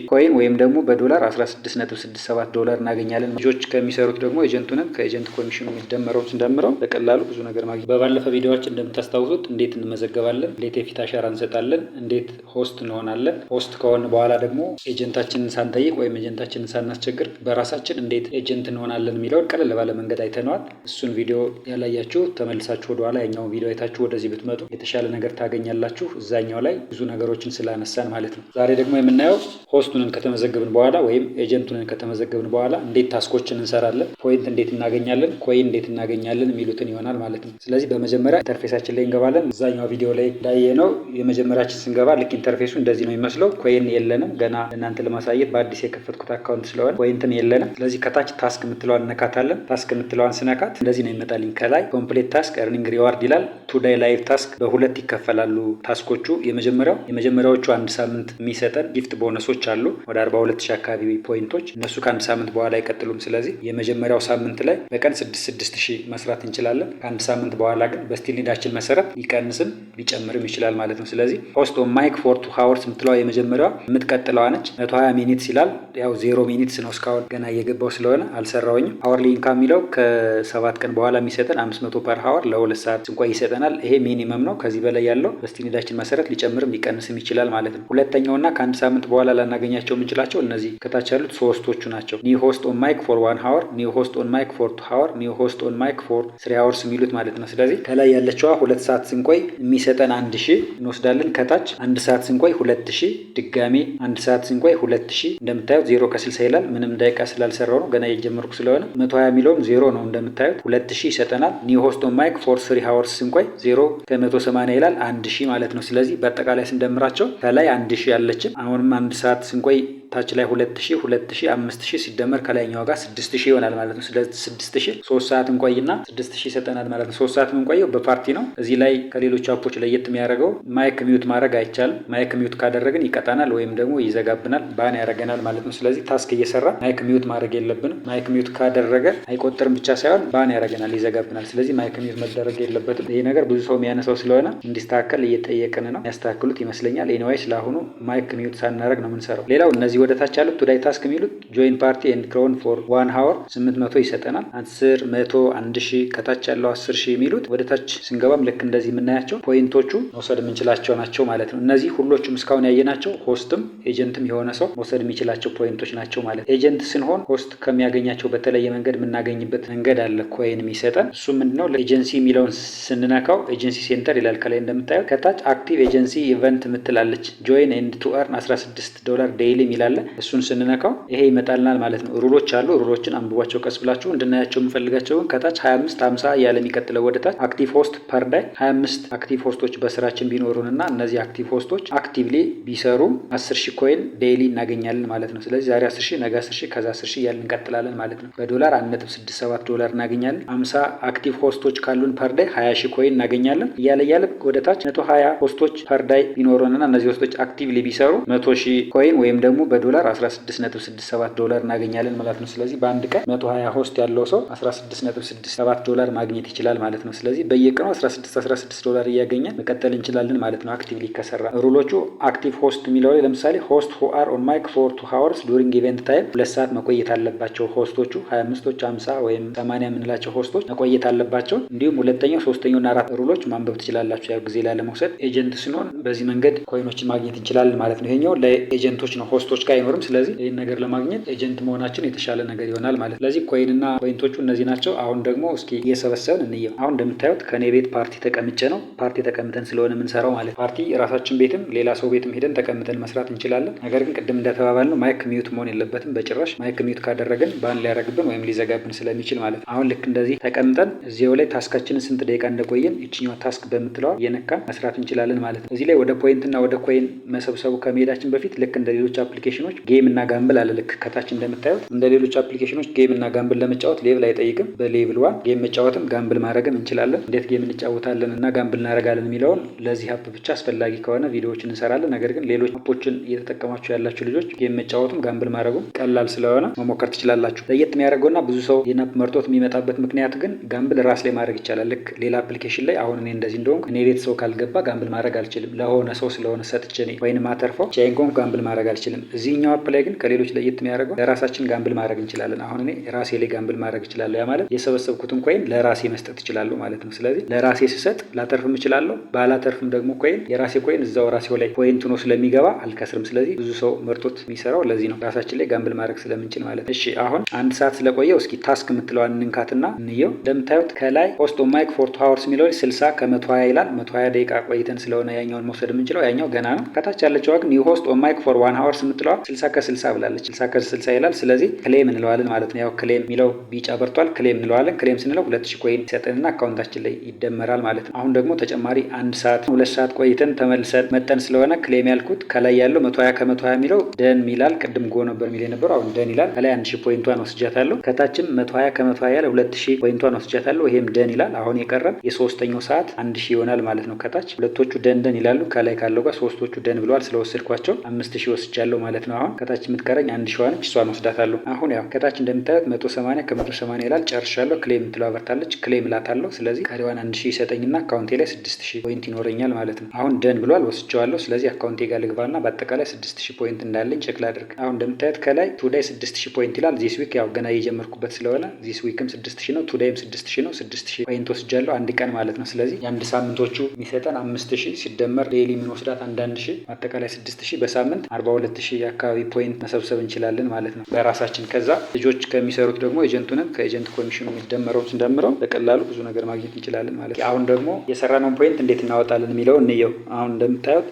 ኮይን ወይም ደግሞ በዶላር 16.67 ዶላር እናገኛለን። ልጆች ከሚሰሩት ደግሞ ኤጀንቱንን ከኤጀንት ኮሚሽኑ የሚደመረው ስንደምረው በቀላሉ ብዙ ነገር ማግኘት። በባለፈ ቪዲዮዎች እንደምታስታውሱት እንዴት እንመዘገባለን፣ እንዴት የፊት አሻራ እንሰጣለን፣ እንዴት ሆስት እንሆናለን፣ ሆስት ከሆን በኋላ ደግሞ ኤጀንታችንን ሳንጠይቅ ወይም ኤጀንታችንን ሳናስቸግር በራሳችን እንዴት ኤጀንት እንሆናለን የሚለውን ቀለል ባለ መንገድ አይተነዋል። እሱን ቪዲዮ ያላያችሁ ተመልሳችሁ ወደኋላ ያኛውን ቪዲዮ አይታችሁ ወደዚህ ብትመጡ የተሻለ ነገር ታገኛላችሁ። እዛኛው ላይ ብዙ ነገሮችን ስላነሳን ማለት ነው። ዛሬ ደግሞ የምናየው ሆስቱንን ከተመዘገብን በኋላ ወይም ኤጀንቱንን ከተመዘገብን በኋላ እንዴት ታስኮችን እንሰራለን፣ ፖይንት እንዴት እናገኛለን፣ ኮይን እንዴት እናገኛለን የሚሉትን ይሆናል ማለት ነው። ስለዚህ በመጀመሪያ ኢንተርፌሳችን ላይ እንገባለን። እዛኛው ቪዲዮ ላይ እንዳየነው የመጀመሪያችን ስንገባ ልክ ኢንተርፌሱ እንደዚህ ነው የሚመስለው። ኮይን የለንም፣ ገና እናንተ ለማሳየት በአዲስ የከፈትኩት አካውንት ስለሆነ ኮይንትም የለንም። ስለዚህ ከታች ታስክ የምትለዋን እነካታለን። ታስክ የምትለዋን ስነካት እንደዚህ ነው ይመጣልኝ። ከላይ ኮምፕሌት ታስክ ኤርኒንግ ሪዋርድ ይላል። ቱዴይ ላይቭ ታስክ በሁለት ይከፈላሉ ታስኮቹ። የመጀመሪያዎቹ አንድ ሳምንት የሚሰጠን ጊፍት ቦነሶች አሉ ወደ 42000 አካባቢ ፖይንቶች። እነሱ ከአንድ ሳምንት በኋላ አይቀጥሉም። ስለዚህ የመጀመሪያው ሳምንት ላይ በቀን 6000 መስራት እንችላለን። ከአንድ ሳምንት በኋላ ግን በስቲል ኒዳችን መሰረት ሊቀንስም ሊጨምርም ይችላል ማለት ነው። ስለዚህ ሆስት ኦን ማይክ ፎር 2 ሃወርስ የምትለዋ የመጀመሪያዋ የምትቀጥለዋ ነች። 120 ሚኒትስ ይላል። ያው 0 ሚኒትስ ነው እስካሁን ገና እየገባው ስለሆነ አልሰራውኝም። ሃወርሊ ኢንካም የሚለው ከ7 ቀን በኋላ የሚሰጠን 500 ፐር ሃወር ለ2 ሰዓት እንኳን ይሰጠናል። ይሄ ሚኒመም ነው። ከዚህ በላይ ያለው በስቲል ኒዳችን መሰረት ሊጨምርም ሊቀንስም ይችላል ማለት ነው። ሁለተኛውና ከአንድ ሳምንት በኋላ ላናገኛቸው የምንችላቸው እነዚህ ከታች ያሉት ሶስቶቹ ናቸው። ኒው ሆስት ኦን ማይክ ፎር 1 ሃወር፣ ኒው ሆስት ኦን ማይክ ፎር 2 ሃወር፣ ኒው ሆስት ኦን ማይክ ፎር 3 ሃወርስ የሚሉት ማለት ነው። ስለዚህ ከላይ ያለችዋ 2 ሰዓት ስንቆይ የሚሰጠን 1000 እንወስዳለን። ከታች 1 ሰዓት ስንቆይ 2000፣ ድጋሜ 1 ሰዓት ስንቆይ 2000። እንደምታዩት 0 ከ60 ይላል። ምንም ደቂቃ ስላልሰራው ነው ገና የጀመርኩ ስለሆነ 120 የሚለውም 0 ነው። እንደምታዩት 2000 ይሰጠናል። ኒው ሆስት ኦን ማይክ ፎር 3 ሃወርስ ስንቆይ 0 ከ180 ይላል 1000 ማለት ነው። ስለዚህ በአጠቃላይ ስንደምራቸው ከላይ 1000 ያለችን አሁንም 1 ሰዓት ስንቆይ ታች ላይ 2000 5000 ሲደመር ከላይኛው ጋር 6000 ይሆናል ማለት ነው። ስለዚህ 6000 3 ሰዓት እንቆይና 6000 ይሰጠናል ማለት ነው። 3 ሰዓት የምንቆየው በፓርቲ ነው። እዚህ ላይ ከሌሎች አፖች ለየት የሚያደርገው ማይክ ሚዩት ማድረግ አይቻልም። ማይክ ሚዩት ካደረግን ይቀጣናል ወይም ደግሞ ይዘጋብናል፣ ባን ያደርገናል ማለት ነው። ስለዚህ ታስክ እየሰራ ማይክ ሚዩት ማድረግ የለብንም። ማይክ ሚዩት ካደረገ አይቆጥርም ብቻ ሳይሆን ባን ያደርገናል፣ ይዘጋብናል። ስለዚህ ማይክ ሚዩት መደረግ የለበትም። ይሄ ነገር ብዙ ሰው የሚያነሳው ስለሆነ እንዲስተካከል እየጠየቅን ነው። ያስተካክሉት ይመስለኛል። ኤኒዌይስ ለአሁኑ ማይክ ሚዩት ሳናደርግ ነው የምንሰራው። ሌላው እነዚህ ወደ ታች ያሉት ቱዴይ ታስክ የሚሉት ጆይን ፓርቲ ኤንድ ክሮን ፎር 1 ሃወር 800 ይሰጠናል። 10 100 1000 ከታች ያለው 10000 የሚሉት ወደ ታች ስንገባም ልክ እንደዚህ የምናያቸው ፖይንቶቹ መውሰድ የምንችላቸው ናቸው ማለት ነው። እነዚህ ሁሎቹም እስካሁን ያየናቸው ሆስትም ኤጀንትም የሆነ ሰው መውሰድ የሚችላቸው ፖይንቶች ናቸው ማለት ነው። ኤጀንት ስንሆን ሆስት ከሚያገኛቸው በተለየ መንገድ የምናገኝበት መንገድ አለ ኮይን የሚሰጠን። እሱ ምንድነው? ለኤጀንሲ የሚለውን ስንነካው ኤጀንሲ ሴንተር ይላል ከላይ እንደምታየው። ከታች አክቲቭ ኤጀንሲ ኢቨንት ምትላለች ጆይን ኤንድ ቱ አርን $16 ዴይሊ የሚላለ እሱን ስንነካው ይሄ ይመጣልናል ማለት ነው። ሩሎች አሉ። ሩሎችን አንብቧቸው ቀስ ብላችሁ እንድናያቸው የምፈልጋቸውን ከታች 25 50 እያለ የሚቀጥለው ወደ ታች አክቲቭ ሆስት ፐር ዳይ 25 አክቲቭ ሆስቶች በስራችን ቢኖሩንና እነዚህ አክቲቭ ሆስቶች አክቲቭሊ ቢሰሩ 10000 ኮይን ዴይሊ እናገኛለን ማለት ነው። ስለዚህ ዛሬ 10000 ነገ 10000 ከዛ 10000 እያልን እንቀጥላለን ማለት ነው። በዶላር 1.67 ዶላር እናገኛለን። 50 አክቲቭ ሆስቶች ካሉን ፐር ዳይ 20000 ኮይን እናገኛለን። እያለ ወደ ታች 120 ሆስቶች ፐር ዳይ ቢኖሩንና እነዚህ ሆስቶች አክቲቭሊ ቢሰሩ 100000 ኮይን ወይም ደግሞ በዶላር 16.67 ዶላር እናገኛለን ማለት ነው። ስለዚህ በአንድ ቀን 120 ሆስት ያለው ሰው 16.67 ዶላር ማግኘት ይችላል ማለት ነው። ስለዚህ በየቀኑ 16 ዶላር እያገኘን መቀጠል እንችላለን ማለት ነው አክቲቭሊ ከሰራ። ሩሎቹ አክቲቭ ሆስት የሚለው ላይ ለምሳሌ ሆስት who are on mic for 2 hours during event time 2 ሰዓት መቆየት አለባቸው ሆስቶቹ። 25ቶች 50 ወይም 80 የምንላቸው ሆስቶች መቆየት አለባቸው። እንዲሁም ሁለተኛው ሶስተኛውና አራት ሩሎች ማንበብ ትችላላችሁ ያው ጊዜ ላለመውሰድ። ኤጀንት ስንሆን በዚህ መንገድ ኮይኖችን ማግኘት እንችላለን ማለት ነው። ይሄኛው ለኤጀንቶች ነው፣ ሆስቶች ጋር አይኖርም። ስለዚህ ይህን ነገር ለማግኘት ኤጀንት መሆናችን የተሻለ ነገር ይሆናል ማለት ነው። ስለዚህ ኮይንና ፖይንቶቹ እነዚህ ናቸው። አሁን ደግሞ እስኪ እየሰበሰብን እንየው። አሁን እንደምታዩት ከኔ ቤት ፓርቲ ተቀምጬ ነው። ፓርቲ ተቀምጠን ስለሆነ የምንሰራው ማለት ፓርቲ ራሳችን ቤትም ሌላ ሰው ቤትም ሄደን ተቀምጠን መስራት እንችላለን። ነገር ግን ቅድም እንደተባባልነው ማይክ ሚዩት መሆን የለበትም በጭራሽ። ማይክ ሚዩት ካደረግን ባን ሊያደርግብን ወይም ሊዘጋብን ስለሚችል ማለት ነው። አሁን ልክ እንደዚህ ተቀምጠን እዚያው ላይ ታስካችንን ስንት ደቂቃ እንደቆየን ይችኛዋ ታስክ በምትለዋ እየነካን መስራት እንችላለን ማለት ነው። እዚህ ላይ ወደ ፖይንትና ወደ ኮይን መሰብሰቡ ከመሄዳችን በፊት ልክ እንደ ሌሎች አፕሊኬሽኖች ጌም እና ጋምብል አለ። ልክ ከታች እንደምታዩት እንደ ሌሎች አፕሊኬሽኖች ጌም እና ጋምብል ለመጫወት ሌቭል አይጠይቅም። በሌቭል 1 ጌም መጫወትም ጋምብል ማድረግም እንችላለን። እንዴት ጌም እንጫወታለን እና ጋምብል እናደርጋለን የሚለውን ለዚህ አፕ ብቻ አስፈላጊ ከሆነ ቪዲዮዎችን እንሰራለን። ነገር ግን ሌሎች አፖችን እየተጠቀማችሁ ያላችሁ ልጆች ጌም መጫወቱም ጋምብል ማድረጉም ቀላል ስለሆነ መሞከር ትችላላችሁ። ለየት የሚያደርገውና ብዙ ሰው ይህን አፕ መርጦት የሚመጣበት ምክንያት ግን ጋምብል ራስ ላይ ማድረግ ይቻላል። ልክ ሌላ አፕሊኬሽን ላይ አሁን እኔ እንደዚህ እንደሆንኩ እኔ ቤት ሰው ካልገባ ጋምብል ማድረግ አልችልም። ለሆነ ሰው ስለሆነ ሰጥቼ ወይንም አተርፈው ቻይንኮን ጋምብል ማድረግ አልችልም። እዚህ እዚህኛው አፕ ላይ ግን ከሌሎች ለየት የሚያደርገው ለራሳችን ጋምብል ማድረግ እንችላለን። አሁን እኔ ራሴ ላይ ጋምብል ማድረግ እችላለሁ። ያ ማለት የሰበሰብኩትን ኮይን ለራሴ መስጠት እችላለሁ ማለት ነው። ስለዚህ ለራሴ ስሰጥ ላተርፍም እችላለሁ፣ ባላተርፍም ደግሞ ኮይን የራሴ ኮይን እዛው ራሴው ላይ ፖይንት ሆኖ ስለሚገባ አልከስርም። ስለዚህ ብዙ ሰው መርጦት የሚሰራው ለዚህ ነው፣ ራሳችን ላይ ጋምብል ማድረግ ስለምንችል ማለት ነው። እሺ አሁን አንድ ሰዓት ስለቆየው እስኪ ታስክ የምትለዋን እንንካትና እንየው። እንደምታዩት ከላይ ሆስት ኦን ማይክ ፎር 2 hours የሚለው 60 ከ120 ይላል። 120 ደቂቃ ቆይተን ስለሆነ ያኛውን መውሰድ የምንችለው፣ ያኛው ገና ነው። ከታች ያለችው ግን ኒው ሆስት ኦን ማይክ ፎር 1 hour የምትለዋ 60 ከ60 ብላለች። 60 ከ60 ይላል። ስለዚህ ክሌም እንለዋለን ማለት ነው። ያው ክሌም የሚለው ቢጫ በርቷል። ክሌም እንለዋለን። ክሌም ስንለው 2000 ኮይን ይሰጠንና አካውንታችን ላይ ይደመራል ማለት ነው። አሁን ደግሞ ተጨማሪ 1 ሰዓት 2 ሰዓት ቆይተን ተመልሰን መጠን ስለሆነ ክሌም ያልኩት ከላይ ያለው 120 ከ120 የሚለው ደን ይላል። ቅድም ጎ ነበር የሚል የነበረው አሁን ደን ይላል። ከላይ 1000 ፖይንቷን ወስጃታለሁ። ከታችም 120 ከ120 ያለ 2000 ፖይንቷን ወስጃታለሁ። ይሄም ደን ይላል። አሁን የቀረን የሶስተኛው ሰዓት 1000 ይሆናል ማለት ነው። ከታች ሁለቶቹ ደን ይላሉ። ከላይ ካለው ጋር ሶስቶቹ ደን ብለዋል። ስለወሰድኳቸው 5000 ወስጃለሁ ማለት ነው። አሁን ከታች የምትቀረኝ 1000 ነች። እሷን ወስዳታለሁ። አሁን ያው ከታች እንደምታዩት 180 ከ180 ይላል። ጨርሻለሁ። ክሌም የምትለው አበርታለች። ክሌም እላታለሁ። ስለዚህ ቀሪዋን 1000 ይሰጠኝና አካውንቴ ላይ 6000 ፖይንት ይኖረኛል ማለት ነው። አሁን ደን ብሏል፣ ወስጃዋለሁ። ስለዚህ አካውንቴ ጋር ልግባና በአጠቃላይ 6000 ፖይንት እንዳለኝ ቼክ ላድርግ። አሁን እንደምታዩት ከላይ ቱዴይ 6000 ፖይንት ይላል። ዚስ ዊክ ያው ገና እየጀመርኩበት ስለሆነ ዚስ ዊክም 6000 ነው፣ ቱዴይም 6000 ነው። 6000 ፖይንት ወስጃለሁ አንድ ቀን ማለት ነው። ስለዚህ የአንድ ሳምንቶቹ የሚሰጠን 5000 ሲደመር ዴይሊ የምንወስዳት 1000 አጠቃላይ 6000 በሳምንት 42000 አካባቢ ፖይንት መሰብሰብ እንችላለን ማለት ነው በራሳችን። ከዛ ልጆች ከሚሰሩት ደግሞ ኤጀንቱንም ከኤጀንት ኮሚሽኑ የሚደመረውን ስንደምረው በቀላሉ ብዙ ነገር ማግኘት እንችላለን ማለት ነው። አሁን ደግሞ የሰራነውን ፖይንት እንዴት እናወጣለን የሚለው እንየው። አሁን እንደምታዩት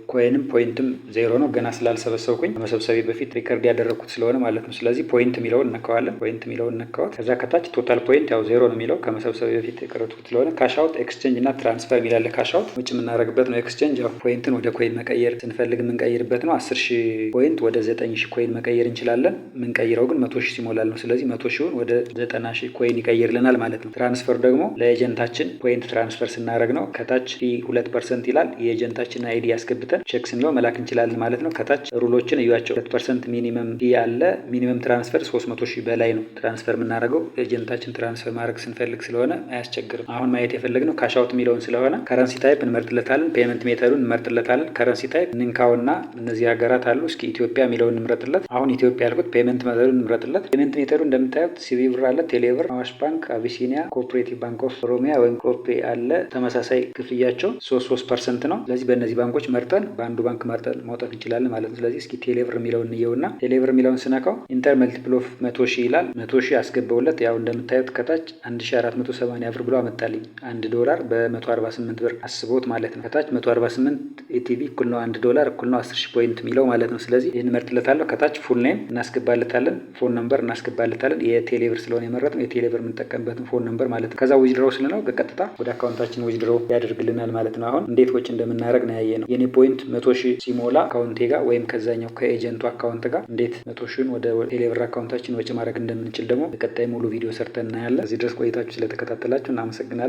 ኮይንም ፖይንትም ዜሮ ነው፣ ገና ስላልሰበሰብኩኝ ከመሰብሰቤ በፊት ሪከርድ ያደረግኩት ስለሆነ ማለት ነው። ስለዚህ ፖይንት የሚለውን እነካዋለን። ፖይንት የሚለውን እነካዋል። ከዛ ከታች ቶታል ፖይንት ያው ዜሮ ነው የሚለው ከመሰብሰቤ በፊት የቀረጥኩት ስለሆነ ካሻውት ኤክስቼንጅ እና ትራንስፈር የሚላለ ካሻውት ውጭ የምናደርግበት ነው። ኤክስቼንጅ ያው ፖይንትን ወደ ኮይን መቀየር ስንፈልግ የምንቀይርበት ነው። 10000 ፖይንት ወደ 9000 ኮይን መቀየር እንችላለን። የምንቀይረው ግን 100000 ሲሞላል ነው። ስለዚህ 100000ን ወደ 90000 ኮይን ይቀይርልናል ማለት ነው። ትራንስፈር ደግሞ ለኤጀንታችን ፖይንት ትራንስፈር ስናደርግ ነው። ከታች 2% ይላል። የኤጀንታችን አይዲ ያስገብተን ቼክ ስንለው መላክ እንችላለን ማለት ነው። ከታች ሩሎችን እዩዋቸው። 2% ሚኒመም ያለ ሚኒመም ትራንስፈር 300000 በላይ ነው ትራንስፈር የምናደርገው ኤጀንታችን ትራንስፈር ማድረግ ስንፈልግ ስለሆነ አያስቸግርም። አሁን ማየት የፈለግነው ካሻውት የሚለውን ስለሆነ ከረንሲ ታይፕ እንመርጥለታለን። ፔመንት ሜተዱን እንመርጥለታለን። ከረንሲ ታይፕ እንንካውና እነዚህ ሀገራት አሉ። እስኪ ኢትዮጵያ የሚለውን እንምረጥለት። አሁን ኢትዮጵያ ያልኩት ፔመንት ሜተዱን እንምረጥለት። ፔመንት ሜተዱ እንደምታዩት ሲቢ ብር አለ፣ ቴሌብር፣ አዋሽ ባንክ፣ አቢሲኒያ፣ ኮኦፕሬቲቭ ባንክ ኦፍ ኦሮሚያ ወይም ኮፔ አለ። ተመሳሳይ ክፍያቸው 3% ነው። ስለዚህ በእነዚህ ባንኮች መርጠን በአንዱ ባንክ መርጠን ማውጣት እንችላለን ማለት ነው። ስለዚህ እስኪ ቴሌብር የሚለውን እንየውና ቴሌብር የሚለውን ስነካው ኢንተር መልቲፕል ኦፍ 100,000 ይላል። 100,000 አስገባውለት። ያው እንደምታዩት ከታች 1480 ብር ብሎ አመጣልኝ። $1 በ148 ብር አስቦት ማለት ነው። ከታች 148 ኤቲቪ እኩል ነው $1 እኩል ነው 10,000 ፖይንት የሚለው ማለት ነው። ስለዚህ ይህን መርጥለታለሁ። ከታች ፉል ኔም እናስገባለታለን፣ ፎን ነምበር እናስገባለታለን። የቴሌብር ስለሆነ የመረጥነው የቴሌብር የምንጠቀምበትን ፎን ነምበር ማለት ነው። ከዛ ዊዝድሮው ስንለው በቀጥታ ወደ አካውንታችን ዊዝድሮው ያደርግልናል ማለት ነው። አሁን እንዴት ወጪ እንደምናደርግ ነው ያየ ነው። የኔ ፖይንት 100,000 ሲሞላ አካውንቴ ጋር ወይም ከዛኛው ከኤጀንቱ አካውንት ጋር እንዴት 100,000 ወደ ቴሌብር አካውንታችን ወጪ ማድረግ እንደምንችል ደግሞ በቀጣይ ሙሉ ቪዲዮ ሰርተን እናያለን። እዚህ ድረስ ቆይታችሁ ስለተከታተላችሁ እናመሰግናለን።